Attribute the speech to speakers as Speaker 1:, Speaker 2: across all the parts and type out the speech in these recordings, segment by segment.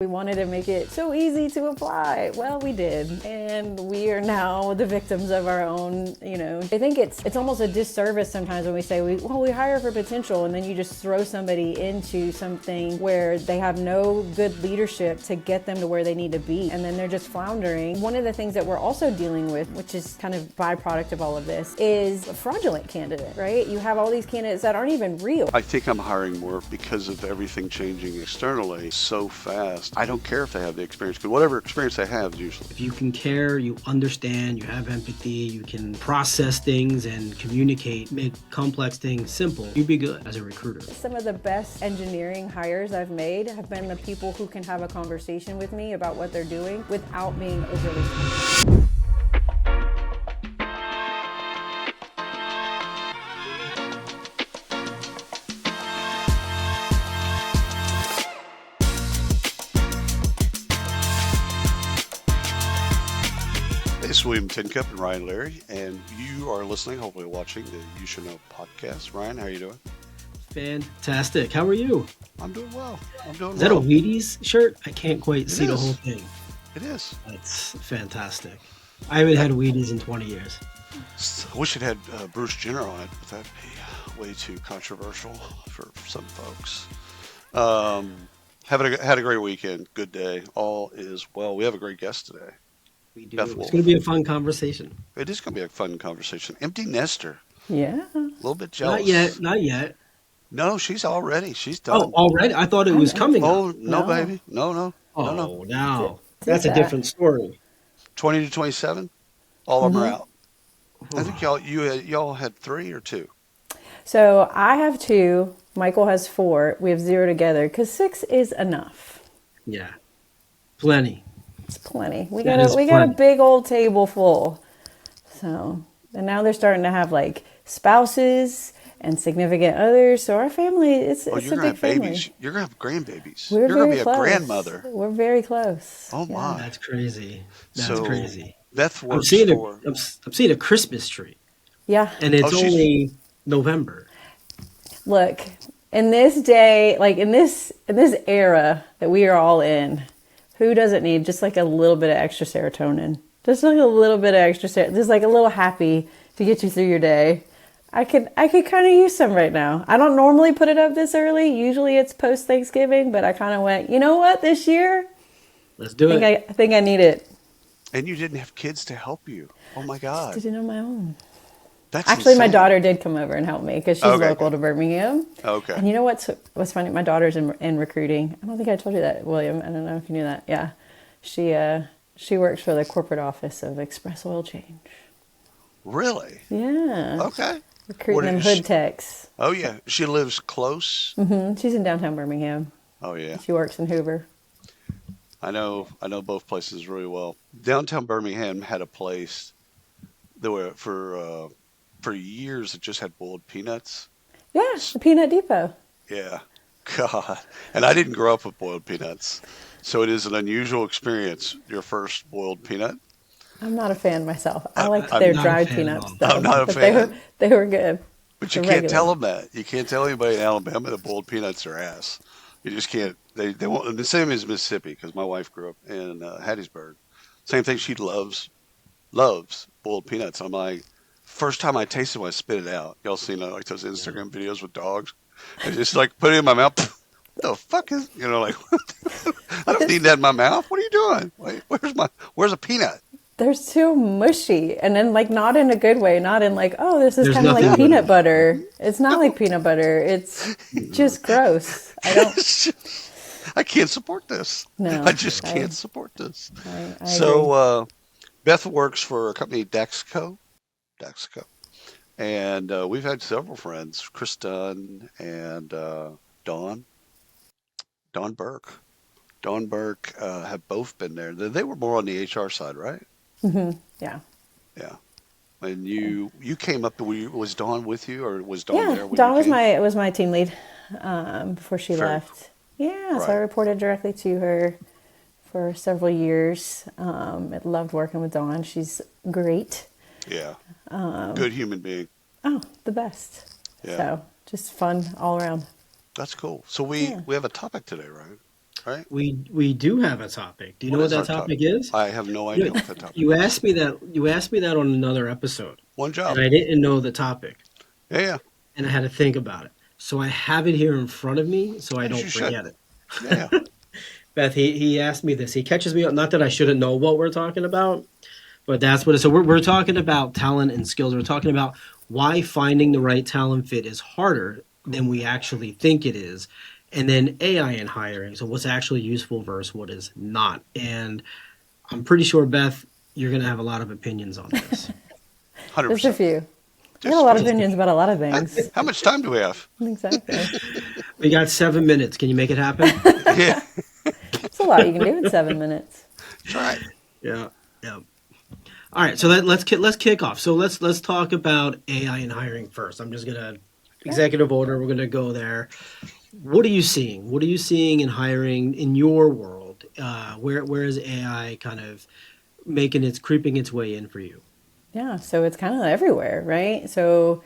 Speaker 1: We wanted to make it so easy to apply. Well, we did. And we are now the victims of our own, I think it's almost a disservice sometimes when we say, we hire for potential, and then you just throw somebody into something where they have no good leadership to get them to where they need to be. And then they're just floundering. One of the things that we're also dealing with, which is kind of byproduct of all of this, is a fraudulent candidate, right? You have all these candidates that aren't even real.
Speaker 2: I think I'm hiring more because of everything changing externally so fast. I don't care if they have the experience, because whatever experience they have is usually.
Speaker 3: If you can care, you understand, you have empathy, you can process things and communicate, make complex things simple, you'd be good as a recruiter.
Speaker 1: Some of the best engineering hires I've made have been the people who can have a conversation with me about what they're doing without being overly.
Speaker 2: It's William Tincup and Ryan Leary, and you are listening, hopefully watching, the You Should Know podcast. Ryan, how are you doing?
Speaker 3: Fantastic. How are you?
Speaker 2: I'm doing well.
Speaker 3: Is that a Wheaties shirt? I can't quite see the whole thing.
Speaker 2: It is.
Speaker 3: That's fantastic. I haven't had Wheaties in 20 years.
Speaker 2: I wish it had Bruce Jenner on it, but that'd be way too controversial for some folks. Had a great weekend. Good day. All is well. We have a great guest today.
Speaker 3: We do. It's going to be a fun conversation.
Speaker 2: It is going to be a fun conversation. Empty nester.
Speaker 1: Yeah.
Speaker 2: A little bit jealous.
Speaker 3: Not yet.
Speaker 2: No, she's done.
Speaker 3: Oh, already? I thought it was coming.
Speaker 2: Oh, no, baby. No.
Speaker 3: No. That's a different story.
Speaker 2: 20 to 27, all of them are out. I think y'all had 3 or 2.
Speaker 1: So I have 2. Michael has 4. We have 0 together because 6 is enough.
Speaker 3: Yeah. Plenty.
Speaker 1: It's plenty. We got a big old table full. So, and now they're starting to have like spouses and significant others. So our family, it's a big family.
Speaker 2: Babies. You're gonna have grandbabies.
Speaker 1: You're
Speaker 2: gonna be
Speaker 1: close.
Speaker 2: A grandmother.
Speaker 1: We're very close.
Speaker 2: Oh my,
Speaker 3: that's crazy.
Speaker 2: Crazy. Beth works
Speaker 3: I'm seeing a Christmas tree.
Speaker 1: Yeah,
Speaker 3: and it's only November.
Speaker 1: Look, in this day, like in this era that we are all in. Who doesn't need just like a little bit of extra serotonin? Just like a little bit of extra just like a little happy to get you through your day. I could kind of use some right now. I don't normally put it up this early. Usually it's post Thanksgiving, but I kind of went, you know what, this year?
Speaker 3: Let's do it.
Speaker 1: I think I need it.
Speaker 2: And you didn't have kids to help you. Oh my God.
Speaker 1: I just did it on my own.
Speaker 2: That's
Speaker 1: actually
Speaker 2: insane.
Speaker 1: My daughter did come over and help me because she's local to Birmingham.
Speaker 2: Okay.
Speaker 1: And you know what's funny? My daughter's in recruiting. I don't think I told you that, William. I don't know if you knew that. Yeah, she works for the corporate office of Express Oil Change.
Speaker 2: Really?
Speaker 1: Yeah.
Speaker 2: Okay.
Speaker 1: Recruiting them hood techs.
Speaker 2: Oh yeah, she lives close.
Speaker 1: Mm-hmm. She's in downtown Birmingham.
Speaker 2: Oh yeah.
Speaker 1: She works in Hoover.
Speaker 2: I know both places really well. Downtown Birmingham had a place that were for years, it just had boiled peanuts.
Speaker 1: Yeah, the Peanut Depot.
Speaker 2: Yeah. God. And I didn't grow up with boiled peanuts. So it is an unusual experience, your first boiled peanut.
Speaker 1: I'm not a fan myself. I liked their dried peanuts, though.
Speaker 2: I'm not a fan.
Speaker 1: They were good.
Speaker 2: But you can't tell them that. You can't tell anybody in Alabama that boiled peanuts are ass. You just can't. They won't. The same as Mississippi, because my wife grew up in Hattiesburg. Same thing. She loves boiled peanuts. I'm like, first time I tasted one, I spit it out. Y'all seen like those Instagram videos with dogs? I just like put it in my mouth. The fuck is, like, I don't need that in my mouth. What are you doing? Wait, where's a peanut?
Speaker 1: They're so mushy, and then like not in a good way. Not in like, oh, this is kind of like peanut butter. It's not like peanut butter. It's just gross.
Speaker 2: I can't support this.
Speaker 1: No,
Speaker 2: I just can't support this.
Speaker 1: I
Speaker 2: so Beth works for a company, Dexco, and we've had several friends, Chris Dunn and Dawn Burke. Dawn Burke have both been there. They were more on the HR side, right?
Speaker 1: Mm-hmm. Yeah.
Speaker 2: Yeah. And you came up. Was Dawn with you, or was Dawn there? When
Speaker 1: Dawn
Speaker 2: was
Speaker 1: my team lead before she left. Yeah, right. So I reported directly to her for several years. I loved working with Dawn. She's great.
Speaker 2: Yeah. Good human being.
Speaker 1: Oh, the best. Yeah. So just fun all around.
Speaker 2: That's cool. So we have a topic today, right? right?
Speaker 3: We do have a topic. Do you know what
Speaker 2: is our
Speaker 3: that topic is?
Speaker 2: I have no
Speaker 3: You
Speaker 2: idea
Speaker 3: know,
Speaker 2: what that topic
Speaker 3: you
Speaker 2: is.
Speaker 3: asked me that. You asked me that on another episode,
Speaker 2: One job.
Speaker 3: and I didn't know the topic,
Speaker 2: Yeah, yeah.
Speaker 3: and I had to think about it. So I have it here in front of me, so I
Speaker 2: As
Speaker 3: don't
Speaker 2: you should.
Speaker 3: forget it.
Speaker 2: Yeah, yeah.
Speaker 3: Beth, he asked me this. He catches me up. Not that I shouldn't know what we're talking about, but that's what. So we're talking about talent and skills. We're talking about why finding the right talent fit is harder than we actually think it is, and then AI in hiring. So what's actually useful versus what is not. And I'm pretty sure, Beth, you're going to have a lot of opinions on this.
Speaker 2: 100%.
Speaker 1: Just a few. I got
Speaker 2: Just
Speaker 1: a lot of
Speaker 2: just-
Speaker 1: opinions about a lot of things.
Speaker 2: How much time do we have?
Speaker 1: Exactly.
Speaker 3: We got 7 minutes. Can you make it happen?
Speaker 2: Yeah,
Speaker 1: It's a lot you can do in 7 minutes.
Speaker 2: that's right.
Speaker 3: Yeah. Yeah. All right. So let's kick off. So let's talk about AI in hiring first. I'm just gonna executive order. We're gonna go there. What are you seeing? What are you seeing in hiring in your world? Where is AI kind of creeping its way in for you?
Speaker 1: Yeah, so it's kind of everywhere, right? So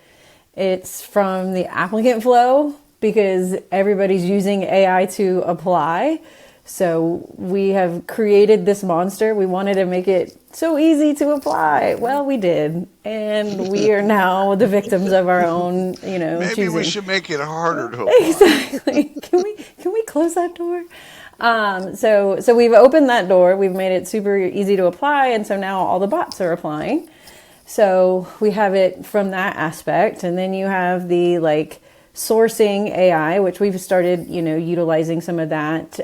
Speaker 1: it's from the applicant flow because everybody's using AI to apply. So we have created this monster. We wanted to make it so easy to apply. Well, we did. And we are now the victims of our own,
Speaker 2: Maybe
Speaker 1: choosing.
Speaker 2: we should make it harder to apply.
Speaker 1: Exactly. Can we close that door? So we've opened that door. We've made it super easy to apply, and so now all the bots are applying. So we have it from that aspect, and then you have the sourcing AI, which we've started, utilizing some of that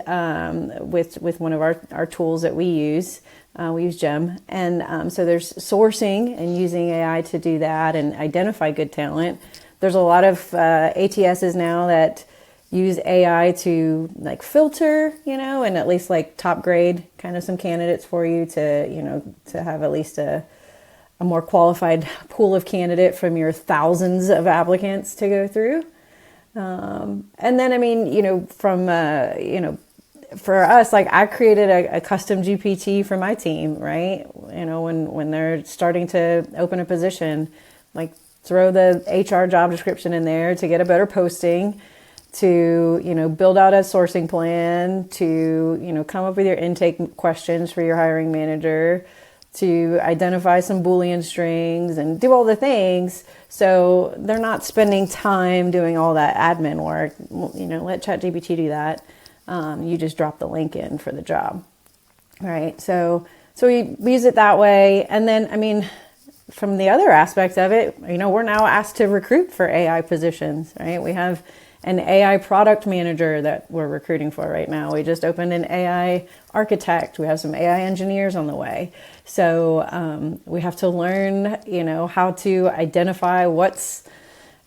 Speaker 1: with one of our tools that we use. We use Gem, and so there's sourcing and using AI to do that and identify good talent. There's a lot of ATSs now that use AI to filter, and at least top grade kind of some candidates for you to have at least a more qualified pool of candidate from your thousands of applicants to go through. And then, for us, I created a custom GPT for my team, right? When they're starting to open a position, throw the HR job description in there to get a better posting, to, build out a sourcing plan, to, come up with your intake questions for your hiring manager, to identify some Boolean strings and do all the things. So they're not spending time doing all that admin work. Let ChatGPT do that. You just drop the link in for the job. Right. So we use it that way. And then, from the other aspect of it, we're now asked to recruit for AI positions, right? We have an AI product manager that we're recruiting for right now. We just opened an AI architect. We have some AI engineers on the way. So we have to learn, how to identify what's,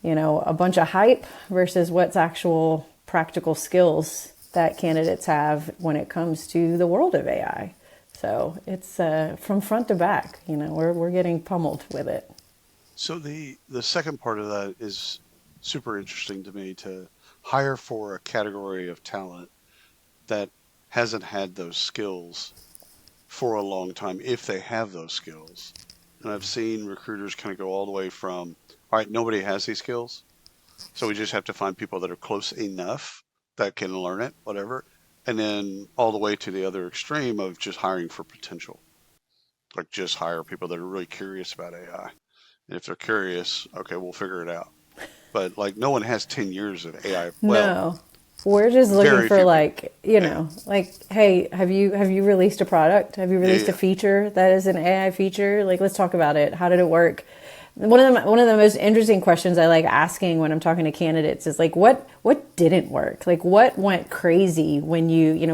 Speaker 1: a bunch of hype versus what's actual practical skills that candidates have when it comes to the world of AI. So it's from front to back, we're getting pummeled with it.
Speaker 2: So the second part of that is super interesting to me, to hire for a category of talent that hasn't had those skills for a long time, if they have those skills. And I've seen recruiters kind of go all the way from, all right, nobody has these skills, so we just have to find people that are close enough that can learn it, whatever. And then all the way to the other extreme of just hiring for potential. Just hire people that are really curious about AI. And if they're curious, okay, we'll figure it out. But no one has 10 years of AI. Well,
Speaker 1: No, we're just looking
Speaker 2: very
Speaker 1: for
Speaker 2: few
Speaker 1: hey, have you released a product? Have you released
Speaker 2: Yeah.
Speaker 1: a feature that is an AI feature? Let's talk about it. How did it work? One of the most interesting questions I like asking when I'm talking to candidates is what didn't work? What went crazy when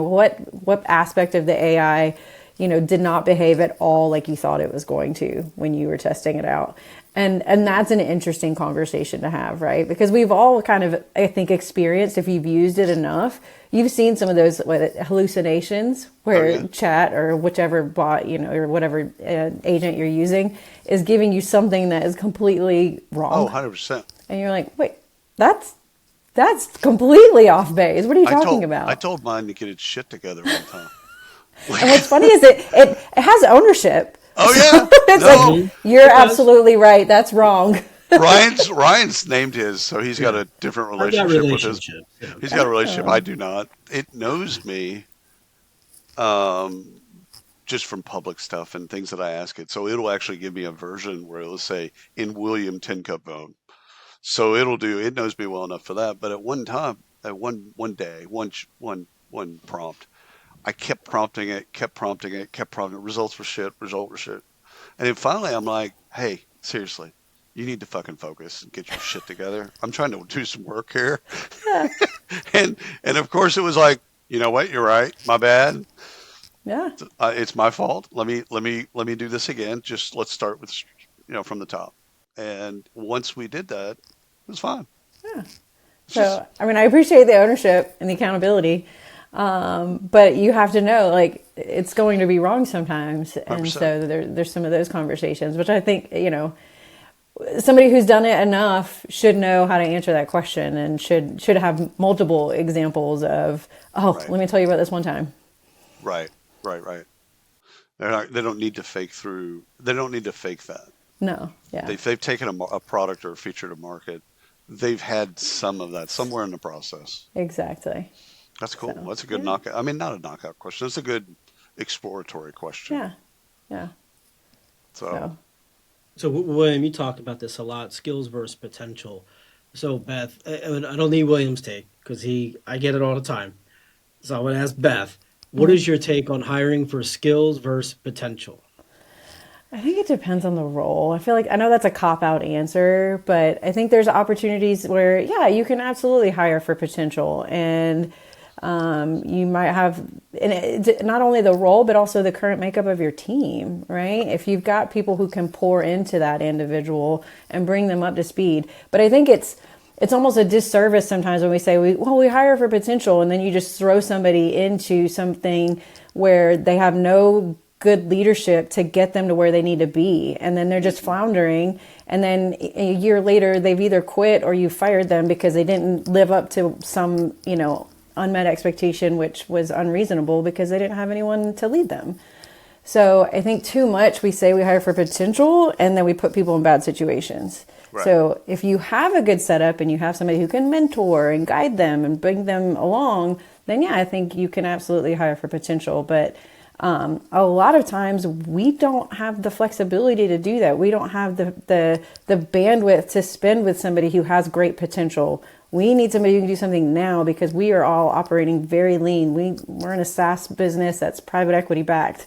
Speaker 1: what aspect of the AI, did not behave at all like you thought it was going to when you were testing it out. And that's an interesting conversation to have, right? Because we've all kind of, I think, experienced, if you've used it enough, you've seen some of those hallucinations where chat or whichever bot, or whatever agent you're using is giving you something that is completely wrong.
Speaker 2: Oh, 100%.
Speaker 1: And you're like, wait, that's completely off base. What are you talking about?
Speaker 2: I told mine to get its shit together one time.
Speaker 1: And what's funny is it has ownership.
Speaker 2: Oh, yeah?
Speaker 1: It's
Speaker 2: No.
Speaker 1: you're absolutely right. That's wrong.
Speaker 2: Ryan's named his, so he's got
Speaker 3: Yeah.
Speaker 2: a different
Speaker 3: I've got
Speaker 2: relationship with his.
Speaker 3: relationships. Yeah.
Speaker 2: He's got a relationship. I
Speaker 1: Oh,
Speaker 2: do not. It knows me um, just from public stuff and things that I ask it. So it'll actually give me a version where it'll say in William Tin Cup Bone. So it knows me well enough for that. But at one time, at one day, one prompt, I kept prompting it, kept prompting it, kept prompting it. Results were shit. Result were shit. And then finally, I'm like, hey, seriously, you need to fucking focus and get your shit together. I'm trying to do some work here.
Speaker 1: yeah,
Speaker 2: And of course, it was like, you know what? You're right. My bad.
Speaker 1: yeah,
Speaker 2: It's my fault. Let me do this again. Just let's start with from the top. And once we did that, it was fine.
Speaker 1: yeah.
Speaker 2: It's just
Speaker 1: So, I mean, I appreciate the ownership and the accountability, but you have to know, like, it's going to be wrong sometimes, and
Speaker 2: 100%.
Speaker 1: so there's some of those conversations, which I think somebody who's done it enough should know how to answer that question and should have multiple examples of, oh,
Speaker 2: Right,
Speaker 1: let me tell you about this one time.
Speaker 2: right, right. They don't need to fake through. They don't need to fake that.
Speaker 1: No, yeah,
Speaker 2: They've taken a product or a feature to market. They've had some of that somewhere in the process.
Speaker 1: exactly.
Speaker 2: That's cool.
Speaker 1: So,
Speaker 2: That's a good
Speaker 1: yeah,
Speaker 2: knockout. I mean, not a knockout question. It's a good exploratory question.
Speaker 1: yeah, yeah.
Speaker 2: So,
Speaker 1: So,
Speaker 3: So, William, you talked about this a lot: skills versus potential. So, Beth, I don't need William's take because I get it all the time. So, I want to ask Beth, what
Speaker 1: mhm.
Speaker 3: is your take on hiring for skills versus potential?
Speaker 1: I think it depends on the role. I feel like I know that's a cop out answer, but I think there's opportunities where, yeah, you can absolutely hire for potential. And you might have, and not only the role, but also the current makeup of your team, right? If you've got people who can pour into that individual and bring them up to speed. But I think it's almost a disservice sometimes when we say, we hire for potential, and then you just throw somebody into something where they have no good leadership to get them to where they need to be, and then they're just floundering, and then a year later they've either quit or you fired them because they didn't live up to some unmet expectation, which was unreasonable because they didn't have anyone to lead them. So I think too much we say we hire for potential and then we put people in bad situations.
Speaker 2: right.
Speaker 1: So if you have a good setup and you have somebody who can mentor and guide them and bring them along, then yeah, I think you can absolutely hire for potential. But a lot of times we don't have the flexibility to do that. We don't have the bandwidth to spend with somebody who has great potential. We need somebody who can do something now because we are all operating very lean. We're in a SaaS business that's private equity backed.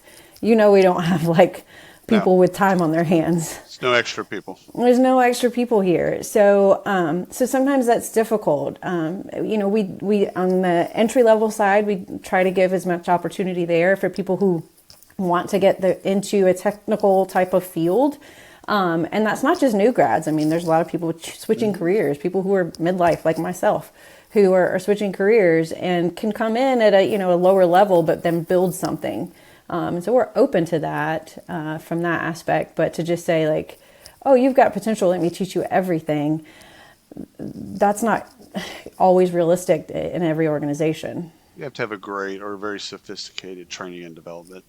Speaker 1: We don't have like
Speaker 2: No,
Speaker 1: people with time on their hands.
Speaker 2: it's no extra people.
Speaker 1: There's no extra people here, so sometimes that's difficult. We on the entry level side, we try to give as much opportunity there for people who want to get into a technical type of field, and that's not just new grads. I mean, there's a lot of people switching careers, people who are midlife like myself, who are switching careers and can come in at a lower level, but then build something. So we're open to that from that aspect, but to just say like, oh, you've got potential, let me teach you everything, that's not always realistic in every organization.
Speaker 2: You have to have a great or very sophisticated training and development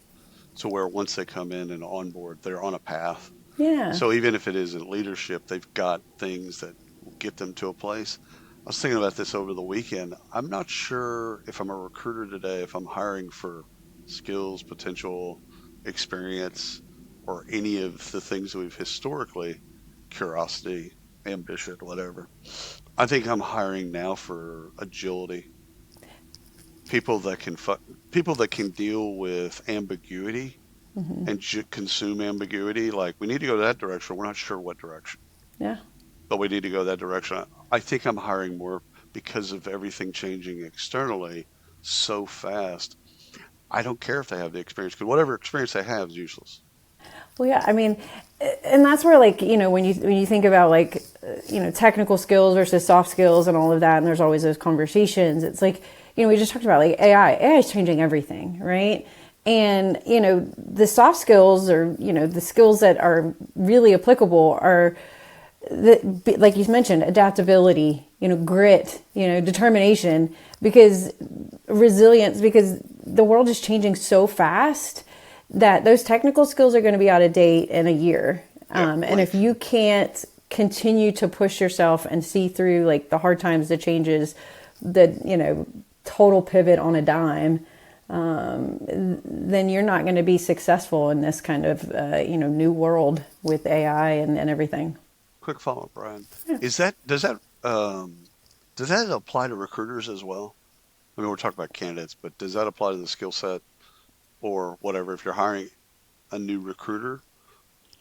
Speaker 2: to where once they come in and on board, they're on a path.
Speaker 1: Yeah.
Speaker 2: So even if it isn't leadership, they've got things that will get them to a place. I was thinking about this over the weekend. I'm not sure if I'm a recruiter today, if I'm hiring for skills, potential, experience, or any of the things that we've historically, curiosity, ambition, whatever. I think I'm hiring now for agility, people that can people that can deal with ambiguity
Speaker 1: Hmm.
Speaker 2: and consume ambiguity. Like we need to go that direction. We're not sure what direction,
Speaker 1: Yeah.
Speaker 2: but we need to go that direction. I think I'm hiring more because of everything changing externally so fast. I don't care if they have the experience because whatever experience they have is useless.
Speaker 1: Well, yeah, I mean, and that's where like, when you think about like, technical skills versus soft skills and all of that, and there's always those conversations. It's like, we just talked about like AI is changing everything, right? And, the soft skills or, the skills that are really applicable are like you mentioned, adaptability, grit, determination, because resilience, because the world is changing so fast that those technical skills are going to be out of date in a year.
Speaker 2: Yeah,
Speaker 1: And if you can't continue to push yourself and see through like the hard times, the changes, the, total pivot on a dime, then you're not going to be successful in this kind of, new world with AI and everything.
Speaker 2: Quick follow-up, Brian. Does that apply to recruiters as well? I mean, we're talking about candidates, but does that apply to the skill set or whatever? If you're hiring a new recruiter,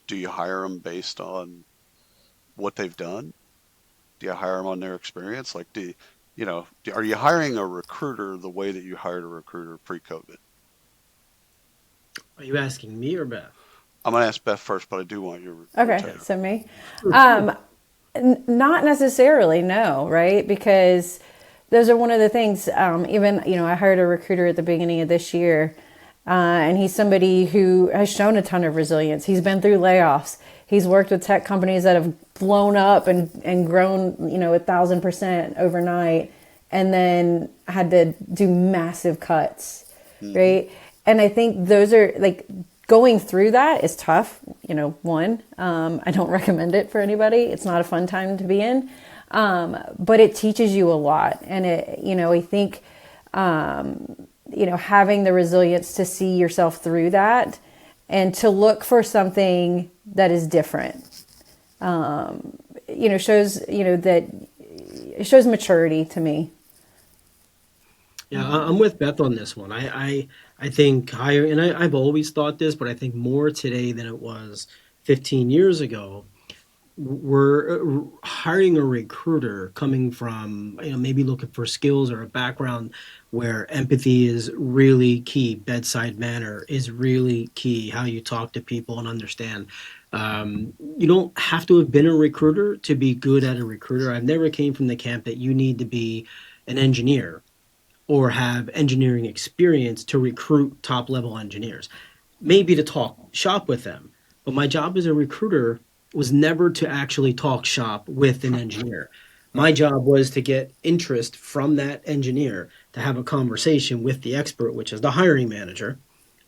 Speaker 2: do you hire them based on what they've done? Do you hire them on their experience? Like, are you hiring a recruiter the way that you hired a recruiter pre-COVID?
Speaker 3: Are you asking me or Beth?
Speaker 2: I'm going to ask Beth first, but I do want your
Speaker 1: Okay,
Speaker 2: take.
Speaker 1: so me. Not necessarily, no, right? Because those are one of the things, even, I hired a recruiter at the beginning of this year, and he's somebody who has shown a ton of resilience. He's been through layoffs. He's worked with tech companies that have blown up and grown, 1,000% overnight, and then had to do massive cuts, right? And I think those are like, going through that is tough. One, I don't recommend it for anybody. It's not a fun time to be in, but it teaches you a lot. And I think, having the resilience to see yourself through that and to look for something that is different, shows, that it shows maturity to me.
Speaker 3: Yeah, I'm with Beth on this one. I think higher, and I've always thought this, but I think more today than it was 15 years ago. We're hiring a recruiter coming from, maybe looking for skills or a background where empathy is really key, bedside manner is really key, how you talk to people and understand. You don't have to have been a recruiter to be good at a recruiter. I've never came from the camp that you need to be an engineer or have engineering experience to recruit top level engineers, maybe to talk shop with them. But my job as a recruiter was never to actually talk shop with an engineer. My job was to get interest from that engineer to have a conversation with the expert, which is the hiring manager,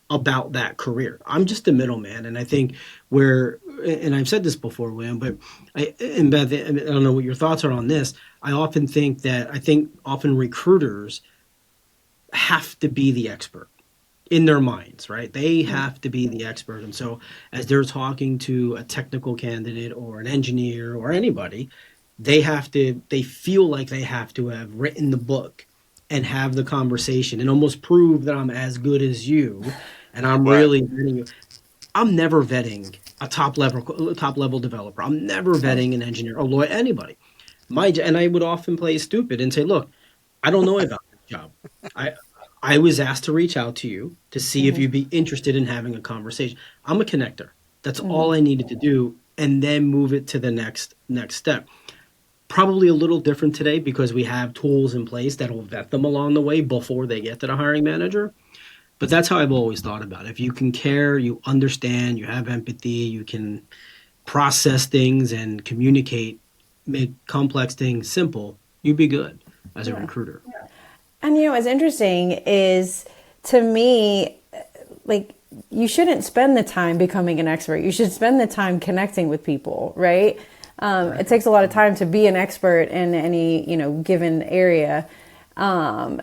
Speaker 3: about that career. I'm just a middleman. And I think and I've said this before, William, but and Beth, I don't know what your thoughts are on this. I think often recruiters have to be the expert in their minds, right? They have to be the expert. And so as they're talking to a technical candidate or an engineer or anybody, they feel like they have to have written the book and have the conversation and almost prove that I'm as good as you. And I'm really vetting you. I'm never vetting a top level developer. I'm never vetting an engineer or lawyer, anybody. And I would often play stupid and say, look, I don't know about this job. I was asked to reach out to you to see if you'd be interested in having a conversation. I'm a connector. That's all I needed to do, and then move it to the next step. Probably a little different today because we have tools in place that will vet them along the way before they get to the hiring manager. But that's how I've always thought about it. If you can care, you understand, you have empathy, you can process things and communicate, make complex things simple, you'd be good as a recruiter.
Speaker 1: And what's interesting is, to me, like, you shouldn't spend the time becoming an expert. You should spend the time connecting with people, right? It takes a lot of time to be an expert in any, given area. And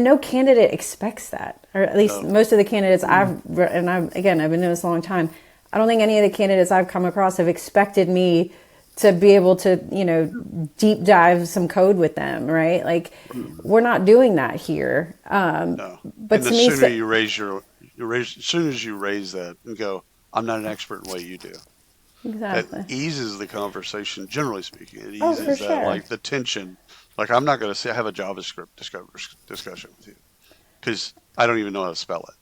Speaker 1: no candidate expects that, or at least most of the candidates I've been doing this a long time. I don't think any of the candidates I've come across have expected me to be able to, deep dive some code with them, right? Like, we're not doing that here.
Speaker 2: No.
Speaker 1: But
Speaker 2: and
Speaker 1: to
Speaker 2: the
Speaker 1: me,
Speaker 2: sooner you raise as soon as you raise that and go, I'm not an expert in what you do.
Speaker 1: exactly.
Speaker 2: That eases the conversation, generally speaking. It
Speaker 1: Oh,
Speaker 2: eases
Speaker 1: for
Speaker 2: that,
Speaker 1: sure.
Speaker 2: like, the tension. Like, I'm not going to have a JavaScript discussion with you because I don't even know how to spell it.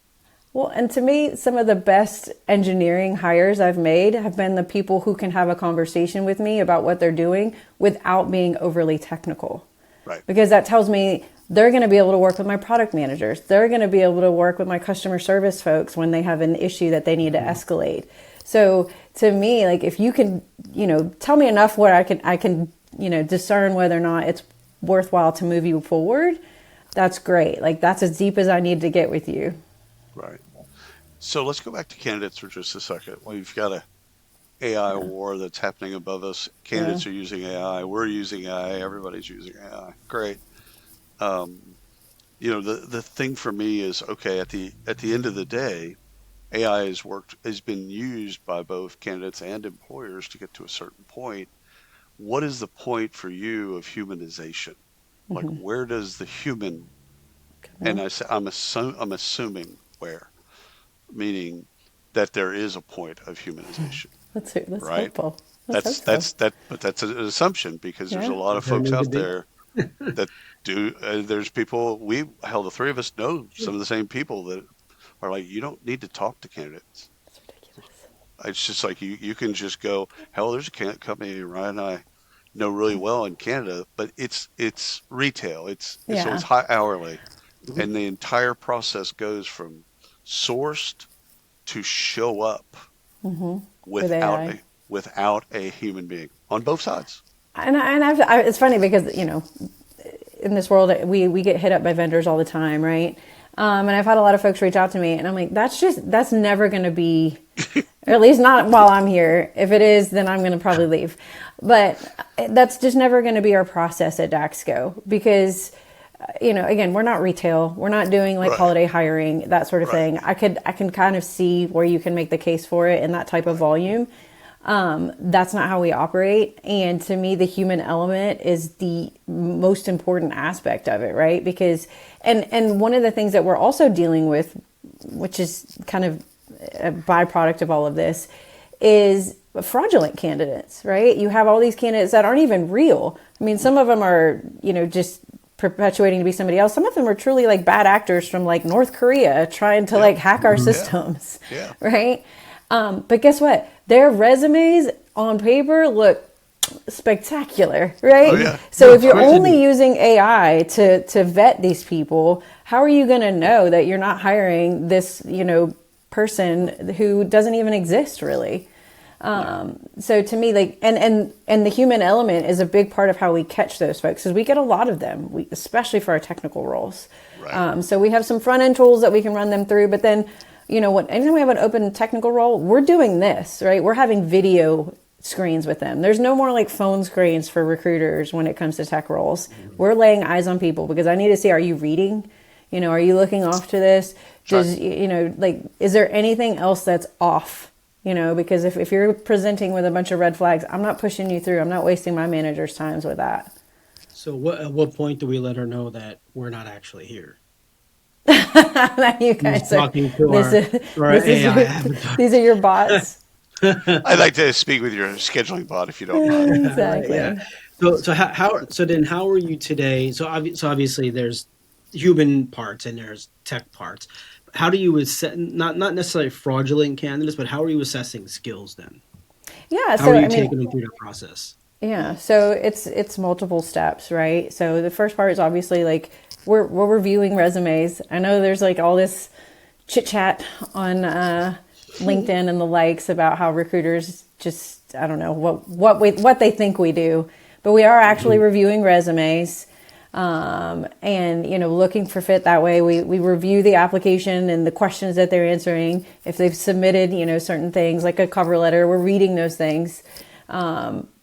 Speaker 1: Well, and to me, some of the best engineering hires I've made have been the people who can have a conversation with me about what they're doing without being overly technical.
Speaker 2: Right.
Speaker 1: Because that tells me they're going to be able to work with my product managers. They're going to be able to work with my customer service folks when they have an issue that they need to escalate. So to me, like, if you can, tell me enough where I can, discern whether or not it's worthwhile to move you forward, that's great. Like, that's as deep as I need to get with you.
Speaker 2: Right. So let's go back to candidates for just a second. Well, you've got AI war that's happening above us.
Speaker 1: Yeah.
Speaker 2: Candidates are using AI. We're using AI. Everybody's using AI. Great. Um, the thing for me is, okay, at the end of the day, AI has been used by both candidates and employers to get to a certain point. What is the point for you of humanization? Like, where does the human, and
Speaker 1: Okay.
Speaker 2: I'm assuming where, meaning that there is a point of humanization,
Speaker 1: That's
Speaker 2: right?
Speaker 1: hopeful. Let's hope
Speaker 2: That's
Speaker 1: so.
Speaker 2: that's that, but that's an assumption because there's a
Speaker 1: Yeah.
Speaker 2: lot of
Speaker 3: There
Speaker 2: folks
Speaker 3: need to
Speaker 2: out
Speaker 3: be.
Speaker 2: there that do. There's people hell, the three of us know some of the same people that are like, you don't need to talk to candidates.
Speaker 1: It's ridiculous.
Speaker 2: It's just like you can just go, hell, there's a company Ryan and I know really well in Canada, but it's retail. So it's
Speaker 1: Yeah.
Speaker 2: high hourly,
Speaker 3: Mhm.
Speaker 2: and the entire process goes from sourced to show up
Speaker 1: With
Speaker 2: without
Speaker 1: AI.
Speaker 2: a human being on both sides.
Speaker 1: It's funny because in this world we get hit up by vendors all the time, right? And I've had a lot of folks reach out to me, and I'm like, that's never going to be, or at least not while I'm here. If it is, then I'm going to probably leave. But that's just never going to be our process at Daxco because, again, we're not retail. We're not doing like
Speaker 2: Right,
Speaker 1: holiday hiring, that sort of
Speaker 2: right,
Speaker 1: thing. I can kind of see where you can make the case for it in that type of
Speaker 2: right.
Speaker 1: volume. That's not how we operate. And to me, the human element is the most important aspect of it, right? Because, and one of the things that we're also dealing with, which is kind of a byproduct of all of this, is fraudulent candidates, right? You have all these candidates that aren't even real. I mean, some of them are, just perpetuating to be somebody else. Some of them are truly like bad actors from like North Korea trying to
Speaker 2: Yeah,
Speaker 1: like hack our
Speaker 2: yeah,
Speaker 1: systems,
Speaker 2: yeah.
Speaker 1: right? But guess what? Their resumes on paper look spectacular,
Speaker 2: Oh
Speaker 1: right?
Speaker 2: yeah,
Speaker 1: So
Speaker 3: No,
Speaker 1: if
Speaker 3: of
Speaker 1: you're
Speaker 3: course it
Speaker 1: only
Speaker 3: is.
Speaker 1: using AI to vet these people, how are you going to know that you're not hiring this, person who doesn't even exist really?
Speaker 3: Yeah.
Speaker 1: So to me, like, and the human element is a big part of how we catch those folks because we get a lot of them, especially for our technical roles.
Speaker 2: right.
Speaker 1: So we have some front end tools that we can run them through, but then, anytime we have an open technical role, we're doing this, right? We're having video screens with them. There's no more like phone screens for recruiters when it comes to tech roles. We're laying eyes on people because I need to see, are you reading? Are you looking off to this?
Speaker 2: Sure.
Speaker 1: Like, is there anything else that's off? Because if you're presenting with a bunch of red flags, I'm not pushing you through. I'm not wasting my manager's times with that.
Speaker 3: So at what point do we let her know that we're not actually here?
Speaker 1: You
Speaker 3: Who's
Speaker 1: guys are,
Speaker 3: talking to
Speaker 1: this is,
Speaker 3: our
Speaker 1: this is
Speaker 3: AI
Speaker 1: your,
Speaker 3: avatar?
Speaker 1: these are your bots.
Speaker 2: I'd like to speak with your scheduling bot if you don't mind.
Speaker 3: Right, yeah.
Speaker 1: Exactly.
Speaker 3: So are you today? So obviously there's human parts and there's tech parts. How do you assess not necessarily fraudulent candidates, but how are you assessing skills then?
Speaker 1: Yeah.
Speaker 3: How are
Speaker 1: So,
Speaker 3: you
Speaker 1: I mean,
Speaker 3: taking them through the process?
Speaker 1: yeah, so it's multiple steps, right? So the first part is obviously like we're reviewing resumes. I know there's like all this chit chat on LinkedIn and the likes about how recruiters just I don't know what they think we do, but we are actually reviewing resumes. And looking for fit that way. We review the application and the questions that they're answering. If they've submitted certain things like a cover letter, we're reading those things.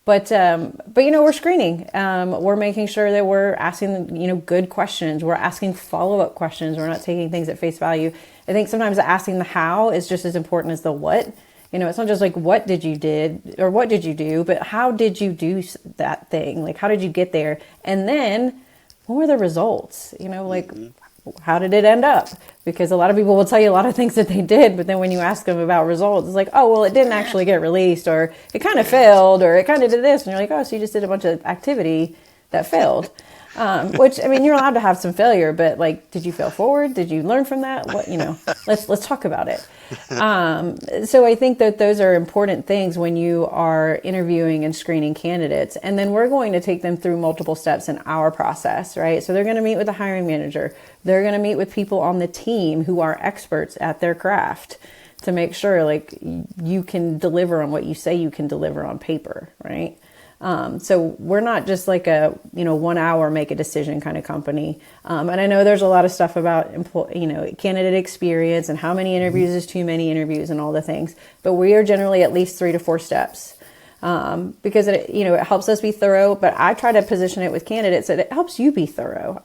Speaker 1: But we're screening. We're making sure that we're asking good questions. We're asking follow-up questions. We're not taking things at face value. I think sometimes asking the how is just as important as the what. It's not just like what did you did or what did you do, but how did you do that thing? Like how did you get there? And then what were the results? Like
Speaker 2: Hmm.
Speaker 1: how did it end up? Because a lot of people will tell you a lot of things that they did, but then when you ask them about results, it's like, oh, well, it didn't actually get released, or it kind of failed, or it kind of did this. And you're like, oh, so you just did a bunch of activity that failed. Which, I mean, you're allowed to have some failure, but like, did you fail forward? Did you learn from that? Let's talk about it. So I think that those are important things when you are interviewing and screening candidates. And then we're going to take them through multiple steps in our process, right? So they're going to meet with the hiring manager. They're going to meet with people on the team who are experts at their craft to make sure like you can deliver on what you say you can deliver on paper, right? So we're not just like a 1 hour make a decision kind of company. And I know there's a lot of stuff about candidate experience and how many interviews is too many interviews and all the things. But we are generally at least 3 to 4 steps. Because it helps us be thorough, but I try to position it with candidates that it helps you be thorough.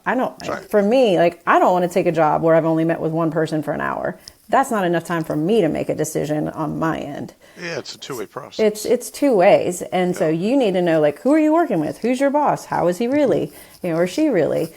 Speaker 1: For me, like, I don't want to take a job where I've only met with one person for an hour. That's not enough time for me to make a decision on my end.
Speaker 2: Yeah, it's a two-way process.
Speaker 1: It's 2 ways. And so you need to know, like, who are you working with? Who's your boss? How is he really? Or she really?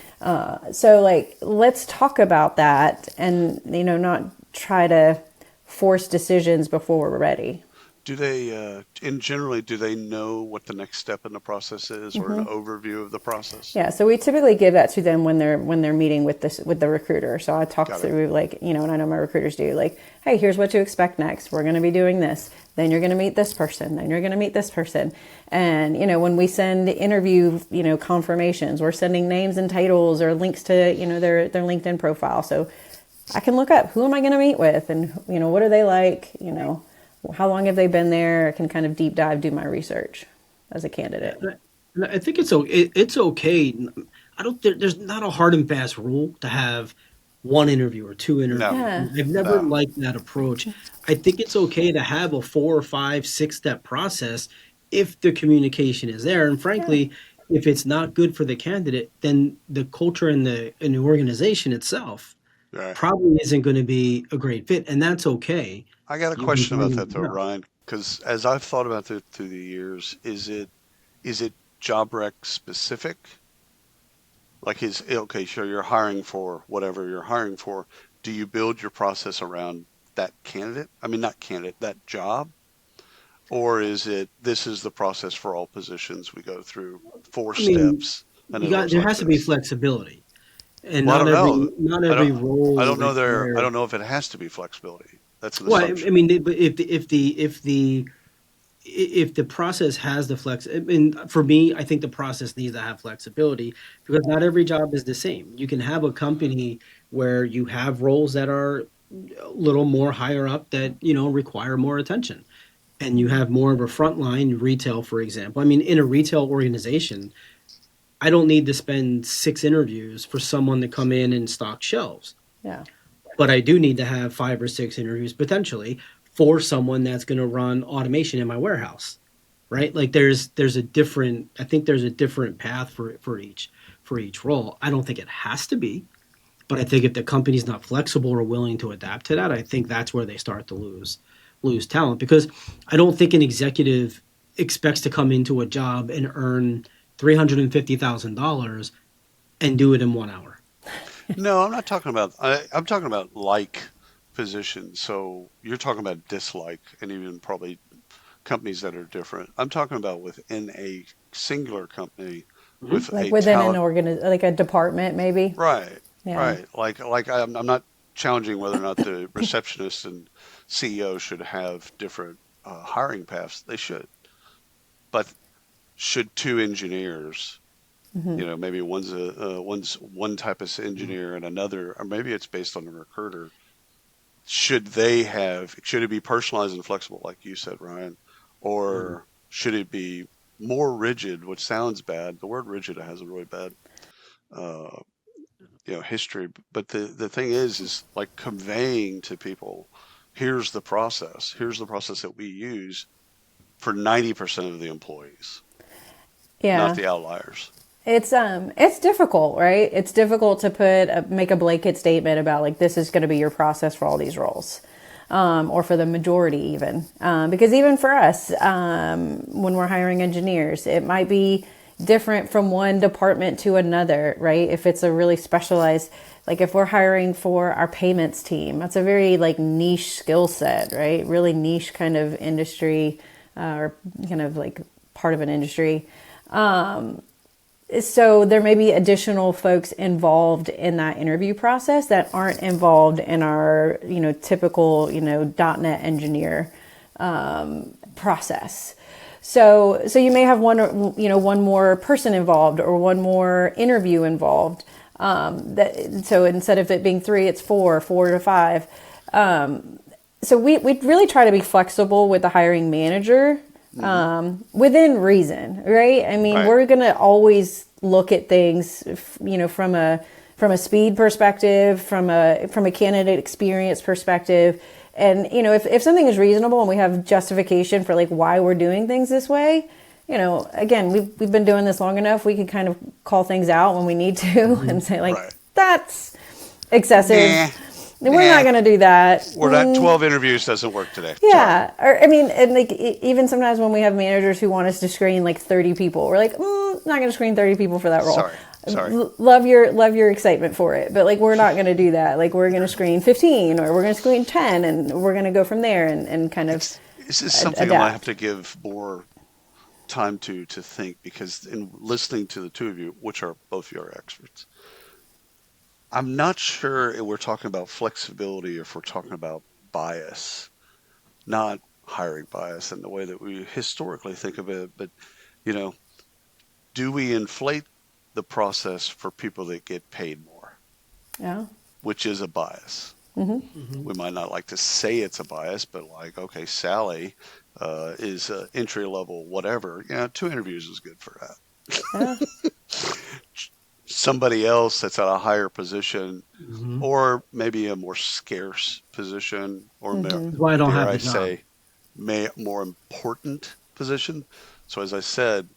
Speaker 1: So like, let's talk about that and, not try to force decisions before we're ready.
Speaker 2: Do they, do they know what the next step in the process is, or an overview of the process?
Speaker 1: Yeah, so we typically give that to them when they're meeting with the recruiter. So I talk
Speaker 2: Got it.
Speaker 1: through, like, and I know my recruiters do, like, hey, here's what to expect next. We're going to be doing this. Then you're going to meet this person. Then you're going to meet this person. And when we send interview confirmations, we're sending names and titles or links to their LinkedIn profile. So I can look up, who am I going to meet with, and what are they like, how long have they been there? I can kind of deep dive, do my research as a candidate.
Speaker 3: I think it's okay. There's not a hard and fast rule to have one interview or 2 interviews.
Speaker 2: No.
Speaker 1: Yeah.
Speaker 3: I've never liked that approach. I think it's okay to have a 4 or 5, 6-step process if the communication is there. And frankly, if it's not good for the candidate, then the culture in the organization itself
Speaker 2: Right.
Speaker 3: probably isn't going to be a great fit, and that's okay.
Speaker 2: I got a
Speaker 3: You
Speaker 2: question
Speaker 3: can
Speaker 2: about
Speaker 3: find
Speaker 2: that though,
Speaker 3: out.
Speaker 2: Ryan, because as I've thought about it through the years, is it job rec specific? Like, okay, sure, you're hiring for whatever you're hiring for. Do you build your process around that candidate? I mean, not candidate, that job? Or is it, this is the process for all positions? We go through 4
Speaker 3: I mean,
Speaker 2: steps and it looks
Speaker 3: there
Speaker 2: like
Speaker 3: has to be
Speaker 2: this.
Speaker 3: flexibility, and
Speaker 2: Well, I don't know.
Speaker 3: not
Speaker 2: I
Speaker 3: every
Speaker 2: don't.
Speaker 3: role
Speaker 2: I
Speaker 3: will
Speaker 2: don't know there. I
Speaker 3: require.
Speaker 2: don't know if it has to be flexibility. That's an
Speaker 3: Well, I
Speaker 2: assumption.
Speaker 3: mean, but if the process has the flex, I mean, for me, I think the process needs to have flexibility because not every job is the same. You can have a company where you have roles that are a little more higher up that require more attention, and you have more of a frontline retail, for example. I mean, in a retail organization, I don't need to spend 6 interviews for someone to come in and stock shelves.
Speaker 1: Yeah.
Speaker 3: But I do need to have 5 or 6 interviews potentially for someone that's going to run automation in my warehouse, right? Like there's a different, I think there's a different path for each role. I don't think it has to be, but I think if the company's not flexible or willing to adapt to that, I think that's where they start to lose talent, because I don't think an executive expects to come into a job and earn $350,000 and do it in 1 hour.
Speaker 2: No, I'm not talking about. I'm talking about like positions. So you're talking about dislike, and even probably companies that are different. I'm talking about within a singular company with
Speaker 1: Like
Speaker 2: a
Speaker 1: within
Speaker 2: talent.
Speaker 1: like a department, maybe.
Speaker 2: Right,
Speaker 1: Yeah.
Speaker 2: right. Like I'm not challenging whether or not the receptionist and CEO should have different hiring paths. They should, but should 2 engineers, maybe one's one type of engineer and another, or maybe it's based on the recruiter. Should it be personalized and flexible, like you said, Ryan, or should it be more rigid, which sounds bad. The word rigid has a really bad, uh, history. But the thing is like conveying to people, here's the process. Here's the process that we use for 90% of the employees, not
Speaker 1: Yeah.
Speaker 2: the outliers.
Speaker 1: It's difficult, right? It's difficult to make a blanket statement about, like, this is going to be your process for all these roles, or for the majority even, because even for us, when we're hiring engineers, it might be different from one department to another, right? If it's a really specialized, like if we're hiring for our payments team, that's a very like niche skill set, right? Really niche kind of industry, or kind of like part of an industry. So there may be additional folks involved in that interview process that aren't involved in our, typical, .NET engineer process. So you may have one more person involved or one more interview involved. So instead of it being 3, it's 4 to 5. So we really try to be flexible with the hiring manager within reason, right? I mean,
Speaker 2: Right.
Speaker 1: we're going to always look at things, from a speed perspective, from a candidate experience perspective. And, if something is reasonable and we have justification for like why we're doing things this way, again, we've been doing this long enough. We can kind of call things out when we need to and say like,
Speaker 2: Right.
Speaker 1: that's excessive.
Speaker 2: Nah.
Speaker 1: We're not going to do that.
Speaker 2: We're not 12 interviews doesn't work today.
Speaker 1: Yeah. Or, I mean, and like even sometimes when we have managers who want us to screen like 30 people, we're like, not going to screen 30 people for that role.
Speaker 2: Sorry.
Speaker 1: Love your excitement for it. But like, we're not going to do that. Like, we're going to screen 15 or we're going to screen 10 and we're going to go from there and kind of
Speaker 2: This is something I might have to give more time to think, because in listening to the two of you, which are both your experts, I'm not sure if we're talking about flexibility or if we're talking about bias, not hiring bias in the way that we historically think of it. But, do we inflate the process for people that get paid more,
Speaker 1: yeah.
Speaker 2: which is a bias? We might not like to say it's a bias, but like, okay, Sally is entry level, whatever. 2 interviews is good for that. Somebody else that's at a higher position, or maybe a more scarce position, or
Speaker 3: Why I don't
Speaker 2: dare
Speaker 3: have
Speaker 2: I
Speaker 3: the job.
Speaker 2: say, more important position. So as I said,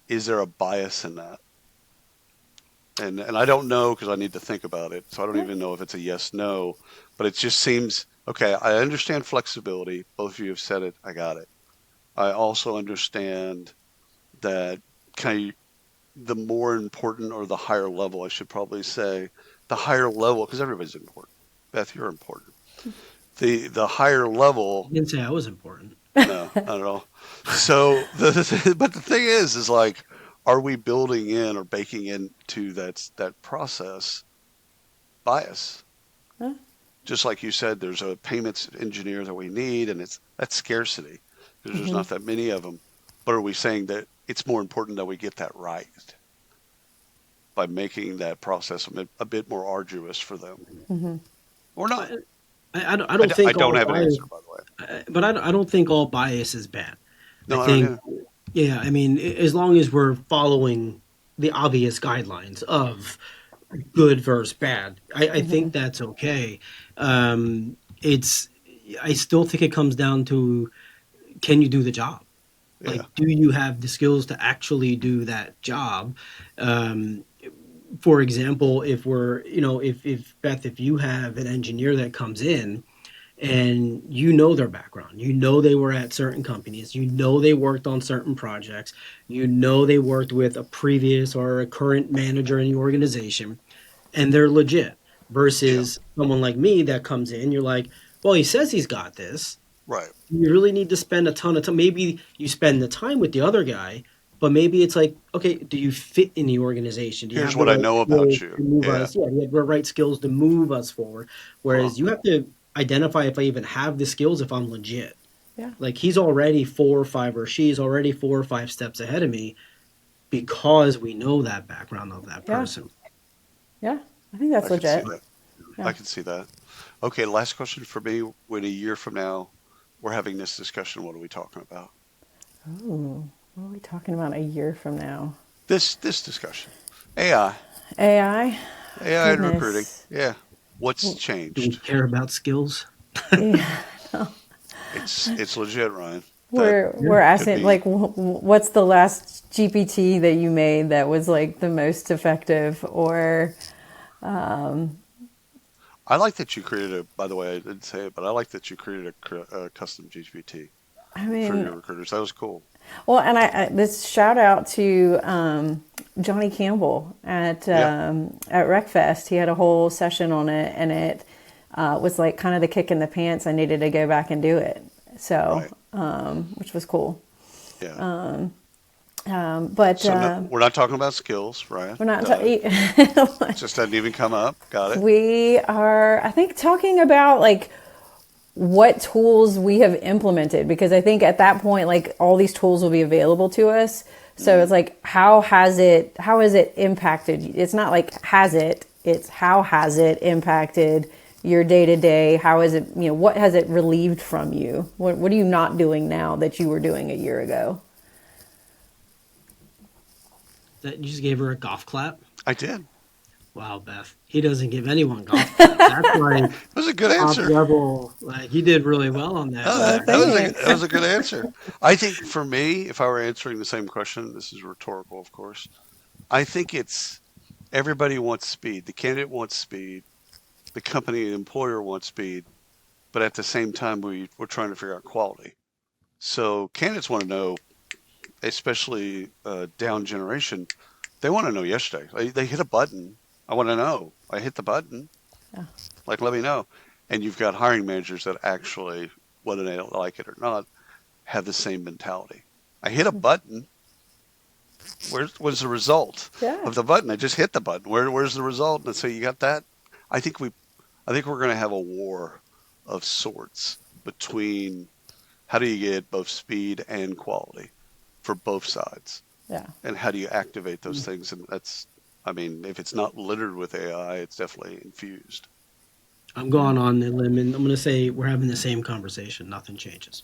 Speaker 2: is there a bias in that? And I don't know, because I need to think about it. So I don't even know if it's a yes, no, but it just seems, okay, I understand flexibility. Both of you have said it. I got it. I also understand that the more important, or the higher level, I should probably say, the higher level, because everybody's important. Beth, you're important. The higher level.
Speaker 3: I didn't say I was important.
Speaker 2: No, not at all. So, but the thing is like, are we building in or baking into that process bias?
Speaker 1: Huh?
Speaker 2: Just like you said, there's a payments engineer that we need, and that's scarcity because there's not that many of them. But are we saying that it's more important that we get that right by making that process a bit more arduous for them, or not?
Speaker 3: I don't think
Speaker 2: I don't
Speaker 3: all
Speaker 2: have an
Speaker 3: bias,
Speaker 2: answer, by the way.
Speaker 3: but I don't think all bias is bad.
Speaker 2: No,
Speaker 3: I
Speaker 2: I don't
Speaker 3: think,
Speaker 2: either.
Speaker 3: yeah, I mean, as long as we're following the obvious guidelines of good versus bad, I think that's okay. It's, I still think it comes down to, can you do the job? Like,
Speaker 2: Yeah.
Speaker 3: do you have the skills to actually do that job? For example, if we're, if Beth, if you have an engineer that comes in and their background, they were at certain companies, they worked on certain projects, they worked with a previous or a current manager in the organization, and they're legit,
Speaker 2: Yeah.
Speaker 3: versus someone like me that comes in, you're like, well, he says he's got this.
Speaker 2: Right.
Speaker 3: You really need to spend a ton of time. Maybe you spend the time with the other guy, but maybe it's like, okay, do you fit in the organization? Do you
Speaker 2: Here's
Speaker 3: have the
Speaker 2: what I
Speaker 3: right
Speaker 2: know about
Speaker 3: skills
Speaker 2: you.
Speaker 3: to move
Speaker 2: Yeah.
Speaker 3: us? Yeah, do you have the right skills to move us forward?
Speaker 2: Huh.
Speaker 3: Whereas you have to identify if I even have the skills, if I'm legit.
Speaker 1: Yeah.
Speaker 3: Like, he's already 4 or 5, or she's already 4 or 5 steps ahead of me, because we know that background of that
Speaker 1: Yeah.
Speaker 3: person.
Speaker 1: Yeah. I think that's
Speaker 2: I can see
Speaker 1: legit.
Speaker 2: that.
Speaker 1: Yeah.
Speaker 2: I can see that. Okay, last question for me. When a year from now we're having this discussion, what are we talking about?
Speaker 1: Ooh, what are we talking about a year from now?
Speaker 2: This discussion. AI.
Speaker 1: AI?
Speaker 2: AI and
Speaker 1: Goodness.
Speaker 2: recruiting. Yeah. What's
Speaker 3: Do we
Speaker 2: changed?
Speaker 3: care about skills?
Speaker 1: Yeah.
Speaker 2: It's legit, Ryan.
Speaker 1: We're asking,
Speaker 2: be-
Speaker 1: like, what's the last GPT that you made that was like the most effective? Or
Speaker 2: I like that you created by the way, I didn't say it, but I like that you created a custom GPT
Speaker 1: I
Speaker 2: for
Speaker 1: mean,
Speaker 2: your recruiters. That was cool.
Speaker 1: well, and I this shout out to Johnny Campbell at RecFest. He had a whole session on it, and it was like kind of the kick in the pants. I needed to go back and do it, so which was cool.
Speaker 2: Yeah.
Speaker 1: But
Speaker 2: So we're not talking about skills, right?
Speaker 1: we're not.
Speaker 2: It just doesn't even come up. Got it.
Speaker 1: We are, I think, talking about like what tools we have implemented, because I think at that point, like, all these tools will be available to us. So it's like, how has it impacted? It's not like it's how has it impacted your day to day? How is it, what has it relieved from you? What are you not doing now that you were doing a year ago?
Speaker 3: That you just gave her a golf clap.
Speaker 2: I did.
Speaker 3: Wow, Beth. He doesn't give anyone golf claps. That's like
Speaker 2: That was a good
Speaker 3: top
Speaker 2: answer.
Speaker 3: level. Like you did really well on that.
Speaker 2: That was a good answer. I think for me, if I were answering the same question, this is rhetorical, of course. I think it's everybody wants speed. The candidate wants speed. The company, the employer wants speed. But at the same time, we're trying to figure out quality. So candidates want to know, especially down generation, they want to know yesterday. They hit a button. I want to know. I hit the button.
Speaker 1: Yeah.
Speaker 2: Like, let me know. And you've got hiring managers that actually, whether they like it or not, have the same mentality. I hit a button. Where's the result of the button? I just hit the button. Where's the result? And so you got that. I think we're going to have a war of sorts between how do you get both speed and quality for both sides.
Speaker 1: Yeah.
Speaker 2: And how do you activate those things? And if it's not littered with AI, it's definitely infused.
Speaker 3: I'm going on the limb, and I'm going to say we're having the same conversation. Nothing changes.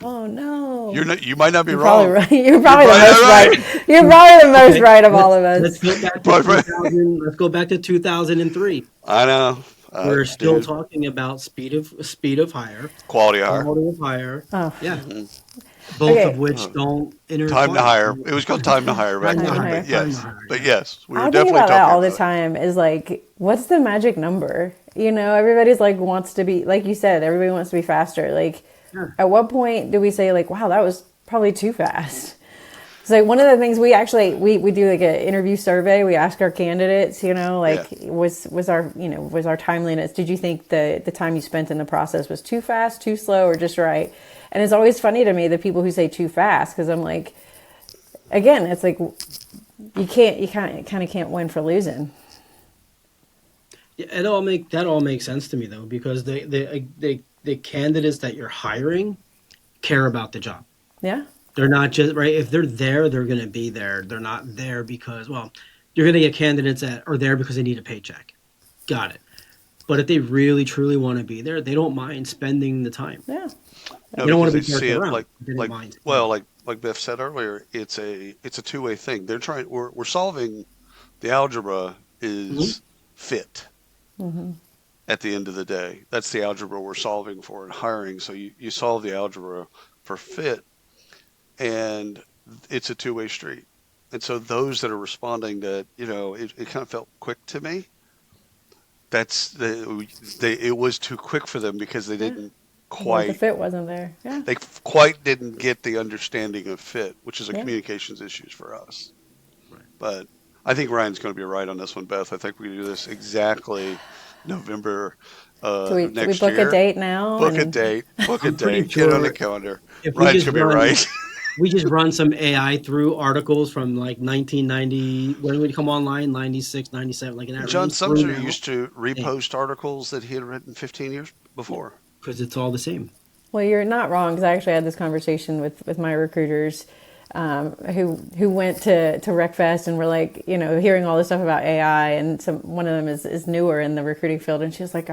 Speaker 1: Oh no!
Speaker 2: You might not be
Speaker 1: You're
Speaker 2: wrong.
Speaker 1: Probably right. You're probably the most right. You're probably the most right of all of us.
Speaker 3: Let's go back to 2003.
Speaker 2: I know.
Speaker 3: We're still talking about speed of hire,
Speaker 2: quality of
Speaker 3: hire.
Speaker 1: Oh.
Speaker 3: Yeah. Both of which don't intertwine.
Speaker 2: Time to hire. It was called time to hire back then. But yes, we were definitely
Speaker 1: think about
Speaker 2: talking
Speaker 1: that all the
Speaker 2: about
Speaker 1: time. Is like, what's the magic number? Everybody's like wants to be, like you said, everybody wants to be faster. Like, at what point do we say like, wow, that was probably too fast? It's like one of the things we actually we do like an interview survey. We ask our candidates, was our timeliness? Did you think the time you spent in the process was too fast, too slow, or just right? And it's always funny to me the people who say too fast, because I'm like, again, it's like you kind of can't win for losing.
Speaker 3: Yeah, that all makes sense to me though, because the candidates that you're hiring care about the job.
Speaker 1: Yeah.
Speaker 3: They're not just right. If they're there, they're going to be there. They're not there because, you're going to get candidates that are there because they need a paycheck. Got it. But if they really, truly want to be there, they don't mind spending the time.
Speaker 1: Yeah.
Speaker 2: No,
Speaker 3: they don't want to be
Speaker 2: see it
Speaker 3: around.
Speaker 2: like Biff said earlier, it's a two-way thing. We're solving the algebra is fit.
Speaker 1: Mm-hmm.
Speaker 2: At the end of the day, that's the algebra we're solving for in hiring. So you solve the algebra for fit, and it's a two-way street. And so those that are responding that, it kind of felt quick to me. It was too quick for them because they didn't quite.
Speaker 1: The fit wasn't there. Yeah.
Speaker 2: They quite didn't get the understanding of fit, which is a communications issue for us. Right. But I think Ryan's going to be right on this one, Beth. I think we do this exactly November next year.
Speaker 1: Do we book a date now?
Speaker 2: Book a date. Get
Speaker 3: sure
Speaker 2: on the calendar.
Speaker 3: Ryan's
Speaker 2: going to be right.
Speaker 3: We just run some AI through articles from like 1990, when would it come online? 96, 97, like that.
Speaker 2: John Sumser used to repost articles that he had written 15 years before.
Speaker 3: Because it's all the same.
Speaker 1: Well, you're not wrong, because I actually had this conversation with my recruiters who went to RecFest and were like, hearing all this stuff about AI, and one of them is newer in the recruiting field, and she was like,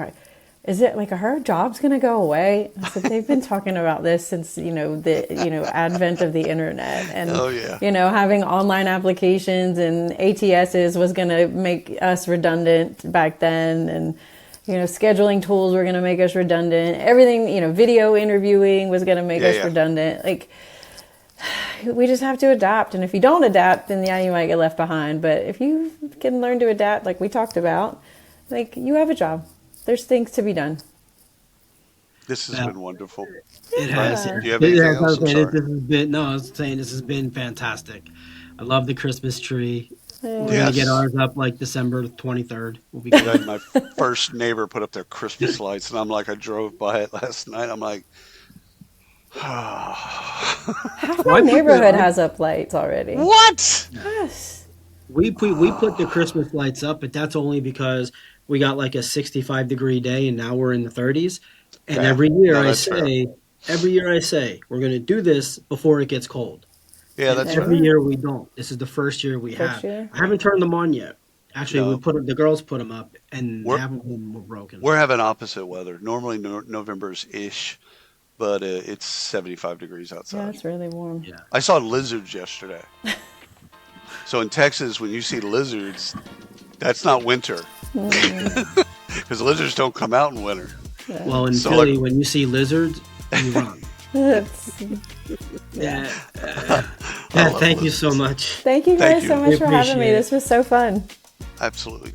Speaker 1: is it like, are her jobs going to go away? I said, they've been talking about this since, the advent of the internet, and, having online applications and ATSs was going to make us redundant back then. And, scheduling tools were going to make us redundant. Everything, video interviewing was going to make us redundant. Like, we just have to adapt. And if you don't adapt, then you might get left behind. But if you can learn to adapt, like we talked about, like, you have a job. There's things to be done.
Speaker 2: This has been wonderful.
Speaker 3: It has.
Speaker 2: Do you have anything else?
Speaker 3: I was saying this has been fantastic. I love the Christmas tree. We're going to get ours up like December 23rd. We'll be good.
Speaker 2: My first neighbor put up their Christmas lights, and I drove by it last night. I'm like,
Speaker 1: half my neighborhood has up lights already.
Speaker 2: What?
Speaker 1: Yes.
Speaker 3: We put the Christmas lights up, but that's only because we got like a 65-degree day, and now we're in the 30s. And every year I say, we're going to do this before it gets cold.
Speaker 2: Yeah, that's
Speaker 3: every year we don't. This is the first year we have.
Speaker 1: Year?
Speaker 3: I haven't turned them on yet. Actually,
Speaker 2: No.
Speaker 3: we put the girls put them up, and
Speaker 2: We're
Speaker 3: half of them were broken.
Speaker 2: we're having opposite weather. Normally November's ish, but it's 75 degrees
Speaker 1: Yeah,
Speaker 2: outside.
Speaker 1: it's really warm.
Speaker 3: Yeah.
Speaker 2: I saw lizards yesterday. So in Texas, when you see lizards, that's not winter because lizards don't come out in winter.
Speaker 3: Well, in
Speaker 2: So,
Speaker 3: Philly,
Speaker 2: like-
Speaker 3: when you see lizards, you run.
Speaker 1: It's-
Speaker 3: Yeah.
Speaker 2: I love
Speaker 3: Thank you
Speaker 2: lizards.
Speaker 3: so much.
Speaker 1: Thank you
Speaker 2: Thank
Speaker 1: guys
Speaker 2: you.
Speaker 1: so
Speaker 3: We
Speaker 1: much for having me.
Speaker 3: appreciate it.
Speaker 1: This was so fun.
Speaker 2: Absolutely.